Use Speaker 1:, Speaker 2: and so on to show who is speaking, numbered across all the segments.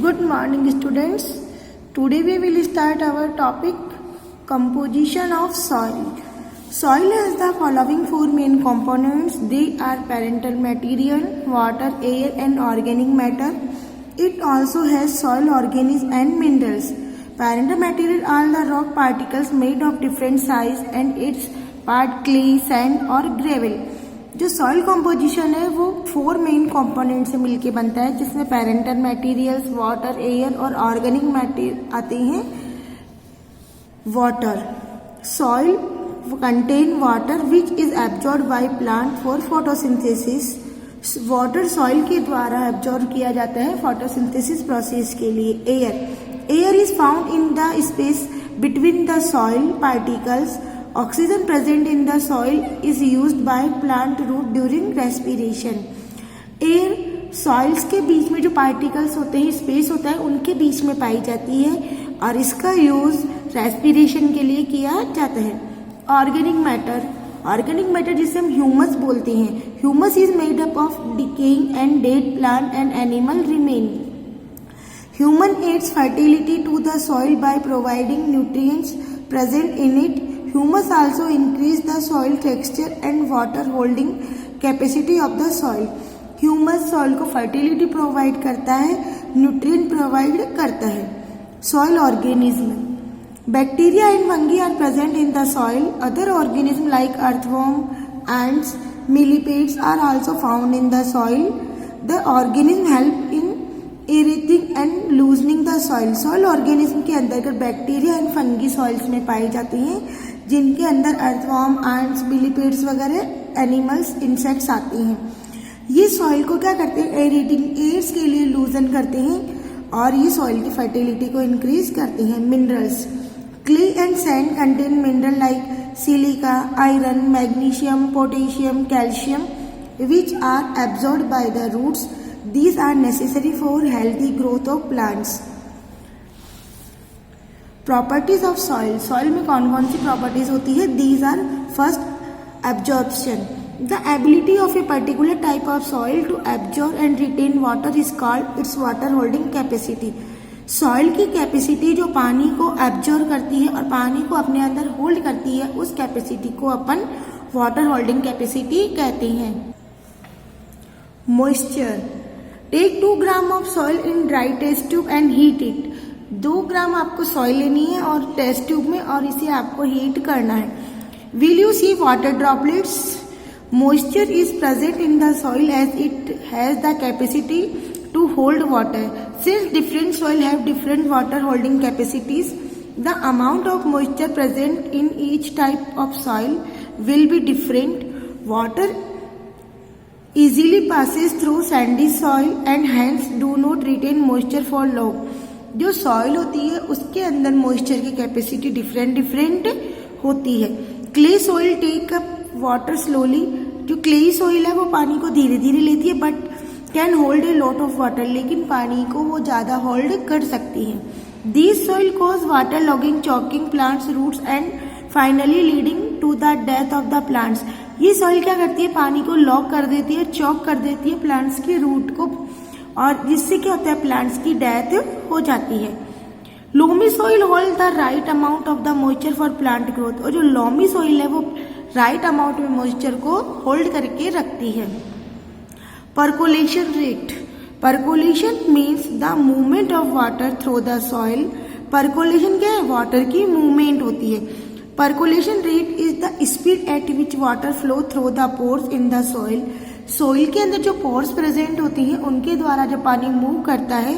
Speaker 1: Good morning students. Today we will start our topic composition of soil. Soil has the following four main components. They are parental material, water, air and organic matter. It also has soil organisms and minerals. Parental material are the rock particles made of different size and its part clay, sand or gravel. जो soil composition है वो four main component से मिलके बनता है, जिसमें parental materials, water, air और organic matter आते हैं. Water soil contain water which is absorb by plant for photosynthesis. Water soil के द्वारा एब्जॉर्ब किया जाता है फोटोसिंथेसिस प्रोसेस के लिए. Air is found in the space between the soil particles. Oxygen present in the soil is used by plant root during respiration. Air soils के बीच में जो पार्टिकल्स होते हैं, स्पेस होता है, उनके बीच में पाई जाती है और इसका यूज रेस्पिरेशन के लिए किया जाता है. ऑर्गेनिक मैटर जिसे हम ह्यूमस बोलते हैं. Humus is made up of decaying and dead plant and animal remain. Humus adds fertility to the soil by providing nutrients present in it. Humus also increase the soil texture and water holding capacity of the soil. Humus soil को fertility provide करता है, nutrient provide करता है. Soil organism. Bacteria and fungi are present in the soil. Other organisms like earthworm, ants, millipedes are also found in the soil. The organism help in aerating and loosening the soil. Soil organism के अंतर्गत bacteria and fungi soils में पाई जाती हैं, जिनके अंदर earthworm, ants, millipedes वगैरह animals, insects आते हैं. ये सॉइल को क्या करते हैं, एरेटिंग, एयर्स के लिए लूजन करते हैं और ये सॉइल की फर्टिलिटी को इंक्रीज करते हैं. Minerals. Clay and sand contain mineral like silica, iron, magnesium, potassium, calcium which are absorbed by the roots. These are necessary for healthy growth of plants. Properties of soil. Soil में कौन कौन सी properties होती है? These are first absorption. The ability of a particular type of soil to absorb and retain water is called its water holding capacity. Soil की capacity जो पानी को absorb करती है और पानी को अपने अंदर होल्ड करती है, उस कैपेसिटी को अपन वाटर होल्डिंग कैपेसिटी कहते हैं. Moisture. Take 2 gram of soil in dry test tube and heat it. 2 gram आपको सॉइल लेनी है और टेस्ट ट्यूब में, और इसे आपको हीट करना है. Will you see water droplets? Moisture is present in the soil as it has the capacity to hold water. Since different soil have different water holding capacities, the amount of moisture present in each type of soil will be different. Water easily passes through sandy soil and hence do not retain moisture for long. जो soil होती है उसके अंदर moisture की capacity different होती है. Clay soil take up water slowly. जो clay soil है वो पानी को धीरे धीरे लेती है but can hold a lot of water. लेकिन पानी को वो ज्यादा होल्ड कर सकती है. This soil cause water logging, choking plants roots and finally leading to the death of the plants. ये सॉइल क्या करती है, पानी को लॉक कर देती है, चॉक कर देती है प्लांट्स के रूट को, और जिससे क्या होता है, प्लांट्स की डेथ हो जाती है. Loamy soil hold the right amount of the moisture for plant growth. और जो लोमी सॉइल है वो राइट अमाउंट में मॉइस्चर को होल्ड करके रखती है. Percolation rate. Percolation means the movement of water through the soil. Percolation क्या है, वाटर की मूवमेंट होती है. Percolation rate is the speed at which water flow through the pores in the soil. Soil के अंदर जो पोर्स प्रेजेंट होती हैं उनके द्वारा जब पानी मूव करता है,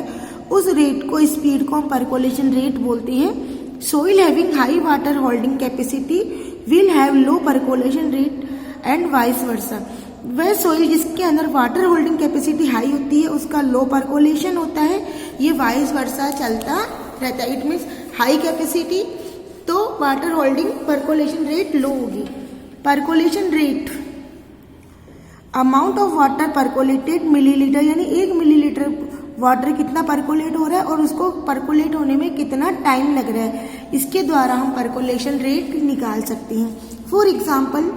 Speaker 1: उस रेट को, स्पीड को हम परकोलेशन रेट बोलते हैं. Soil having high water holding capacity will have low percolation rate and vice versa. वह सोइल जिसके अंदर वाटर होल्डिंग कैपेसिटी हाई होती है उसका लो परकोलेशन होता है. ये वाइस वर्सा चलता रहता है. इट मीन्स हाई कैपेसिटी तो water holding percolation rate low होगी. Percolation rate, amount of water percolated millilitre, यानी 1 मिलीलीटर वाटर कितना परकोलेट हो रहा है और उसको परकोलेट होने में कितना टाइम लग रहा है, इसके द्वारा हम परकोलेशन रेट निकाल सकते हैं. For example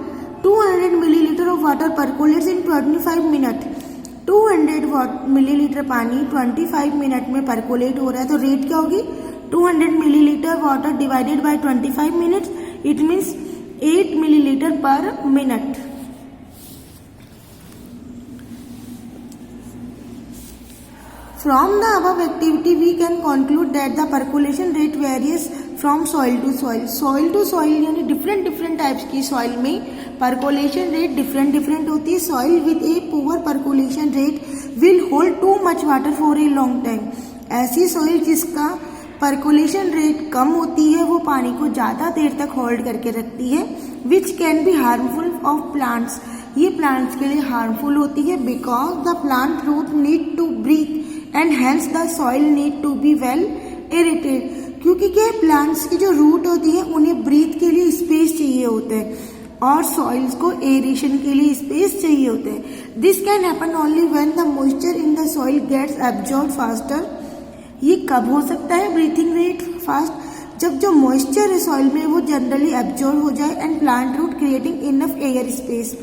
Speaker 1: 200 millilitre of water percolates in 25 minute. 200 millilitre पानी 25 मिनट में परकोलेट हो रहा है, तो रेट क्या होगी 200 millilitre water divided by 25 minutes, it means 8 millilitre पर minute. From the above activity, we can conclude that the percolation rate varies from soil to soil. Soil to soil यानी different types की soil में percolation rate different होती है. Soil with a poor percolation rate will hold too much water for a long time. ऐसी soil जिसका percolation rate कम होती है वो पानी को ज़्यादा देर तक होल्ड करके रखती है, which can be harmful of plants. ये प्लांट्स के लिए हार्मफुल होती है because the plant root need to breathe and hence the soil need to be well aerated. क्योंकि क्या प्लांट्स की जो रूट होती है उन्हें ब्रीथ के लिए स्पेस चाहिए होता है और सॉइल्स को एरेशन के लिए स्पेस चाहिए होता है. This can happen only when the moisture in the soil gets absorb faster. ये कब हो सकता है ब्रीथिंग रेट फास्ट? जब जो मॉइस्चर है सॉइल में वो जनरली एब्जॉर्ब हो जाए and plant root creating enough air space,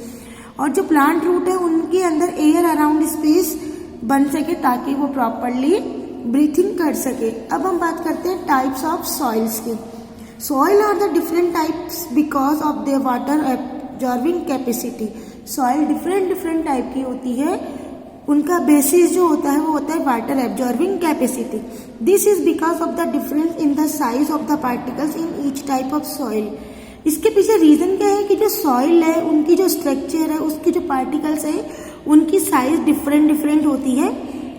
Speaker 1: और जो प्लांट रूट है उनके अंदर एयर अराउंड स्पेस बन सके ताकि वो प्रॉपरली ब्रीथिंग कर सके. अब हम बात करते हैं टाइप्स ऑफ सॉइल्स की. Soil are the different types because of their water absorbing capacity. Soil different type की होती है, उनका बेसिस जो होता है वो होता है water absorbing capacity. This is because of the difference in the size of the particles in each type of soil. इसके पीछे रीजन क्या है कि जो सॉइल है उनकी जो स्ट्रक्चर है उसके जो पार्टिकल्स है उनकी साइज डिफरेंट होती है.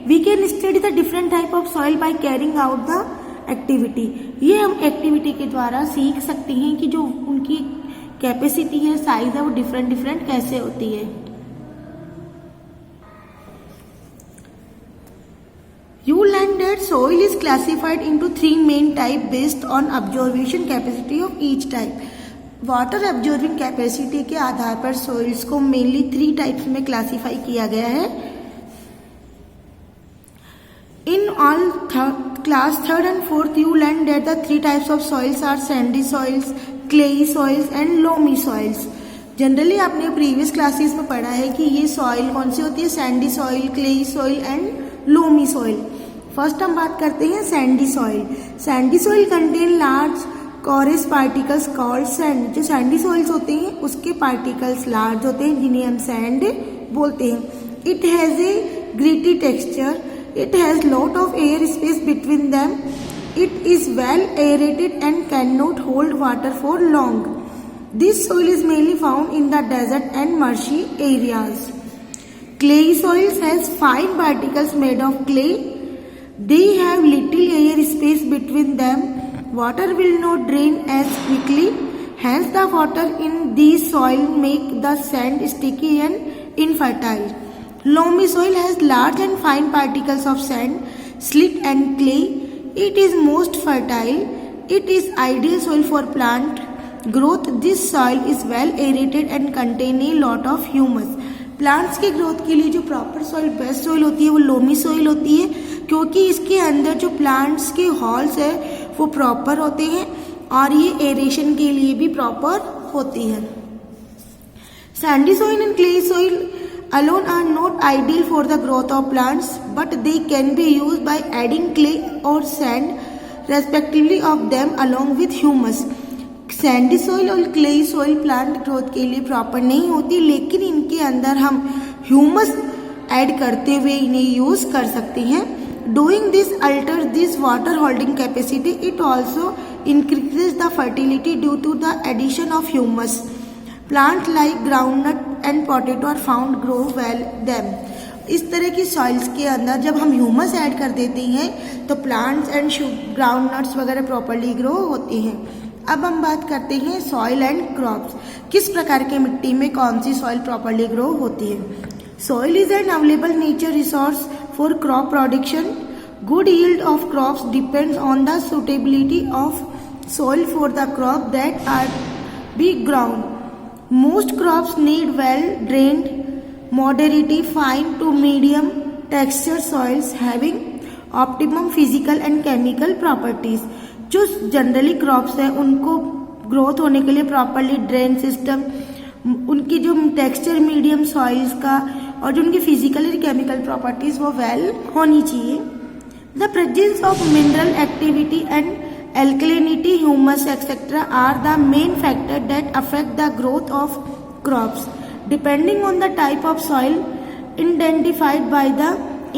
Speaker 1: We can study the different type of soil by carrying out the activity. ये हम एक्टिविटी के द्वारा सीख सकते हैं कि जो उनकी कैपेसिटी है, साइज है, वो डिफरेंट कैसे होती है. You learn that soil is classified into 3 main types based on absorption capacity of each type. Water absorbing capacity के आधार पर सॉइल्स को मेनली 3 टाइप्स में क्लासिफाई किया गया है. In all class 3rd and 4th you learn that the 3 types of soils are sandy soils, clayey soils and loamy soils. Generally आपने previous classes में पढ़ा है कि ये सॉइल कौन सी होती है, sandy soil, clayey soil and loamy soil. First हम बात करते हैं sandy soil. Sandy soil contain large coarse particles called sand. जो सैंडी सॉइल्स होते हैं उसके पार्टिकल्स लार्ज होते हैं जिन्हें हम सैंड बोलते हैं. It has a gritty texture. It has lot of air space between them. It is well aerated and can not hold water for long. This soil is mainly found in the desert and marshy areas. Clay soils has fine particles made of clay. They have little air space between them. Water will not drain as quickly. Hence the water in these soil make the sand sticky and infertile. Loamy soil has large and fine particles of sand, silt and clay. It is most fertile. It is ideal soil for plant growth. This soil is well aerated and contain a lot of humus. Plants की growth के लिए जो proper soil best soil होती है वो loamy soil होती है, क्योंकि इसके अंदर जो प्लांट्स के हॉल्स है वो प्रॉपर होते हैं और ये एरेशन के लिए भी प्रॉपर होती है. Sandy soil and clay soil alone are not ideal for the growth of plants, but they can be used by adding clay or sand respectively of them along with humus. Sandy soil और clayey soil plant growth के लिए proper नहीं होती, लेकिन इनके अंदर हम humus add करते हुए इन्हें यूज कर सकते हैं. Doing this alter this water holding capacity. It also increases the fertility due to the addition of humus. Plant like groundnut and potato are found grow well them. इस तरह की soils के अंदर जब हम ह्यूमस ऐड कर देते हैं तो प्लांट्स एंड ग्राउंडनट्स वगैरह प्रॉपरली ग्रो होते हैं. अब हम बात करते हैं सॉइल एंड क्रॉप्स. किस प्रकार के मिट्टी में कौन सी सॉइल प्रॉपरली ग्रो होती है. Soil is an available nature resource for crop production. Good yield of crops depends on the suitability of soil for the crop that are be ground. Most crops need well drained, moderately fine to medium texture soils having optimum physical and chemical properties. जो generally crops हैं उनको growth होने के लिए properly drain system, उनकी जो texture medium soils का और जो उनकी फिजिकल और केमिकल प्रॉपर्टीज वो वेल होनी चाहिए। The presence of mineral activity and alkalinity, humus, etc. are the main factors that affect the growth of crops. Depending on the type of soil identified by the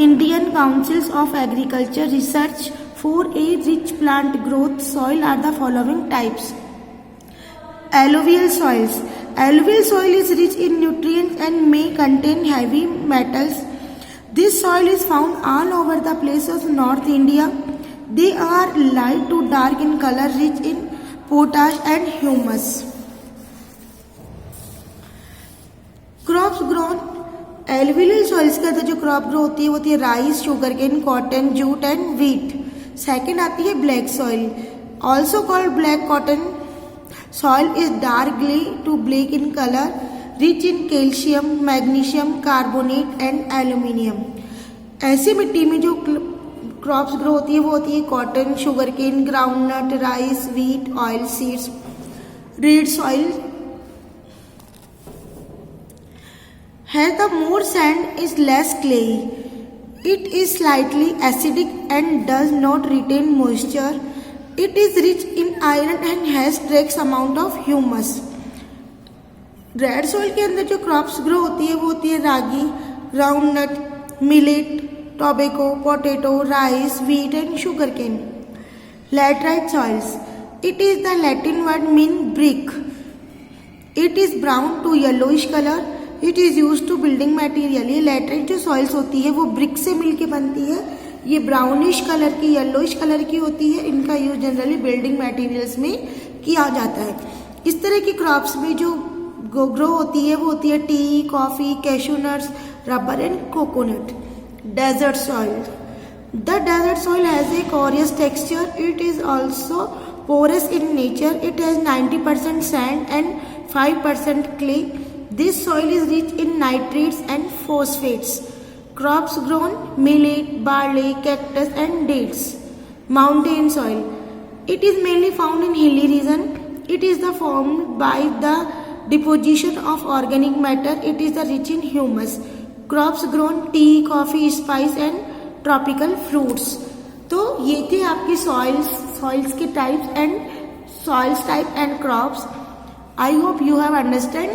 Speaker 1: Indian Councils of Agriculture Research for a rich plant growth, soil are the following types. Alluvial soils. Alluvial soil is rich in nutrients and may contain heavy metals. This soil is found all over the places of North India. They are light to dark in color, rich in potash and humus. Crops grown. Alluvial soils के अंदर जो crop grow होती है rice, sugar cane, cotton, jute and wheat. Second आती है black soil, also called black cotton soil, is dark grey to black in colour, rich in calcium, magnesium, carbonate and aluminium. ऐसी मिट्टी में जो crops grow होती है वो होती है cotton, sugar cane, groundnut, rice, wheat, oil seeds. Red soil है the more sand is less clay, it is slightly acidic and does not retain moisture, it is rich in iron and has traces amount of humus. Red soil के अंदर जो crops grow होती है वो होती है ragi, groundnut, millet, tobacco, potato, rice, wheat and sugarcane. Laterite soils. It is the Latin word mean brick. It is brown to yellowish color. It is used to building material. ये laterite जो soils होती है वो brick से मिलके बनती है। ये ब्राउनिश कलर की, येलोइश कलर की होती है। इनका यूज जनरली बिल्डिंग मटेरियल्स में किया जाता है। इस तरह की क्रॉप्स में जो ग्रो होती है वो होती है T, coffee, cashew nuts, rubber and coconut. Desert soil. The desert soil has a porous texture. It is also porous in nature. It has 90% sand and 5% clay. This soil is rich in nitrates and phosphates. Crops grown: millet, barley, cactus and dates. Mountain soil. It is mainly found in hilly region. It is formed by the deposition of organic matter. It is rich in humus. Crops grown: T, coffee, spice and tropical fruits. तो ये थे आपकी soils के types and soils type and crops. I hope you have understand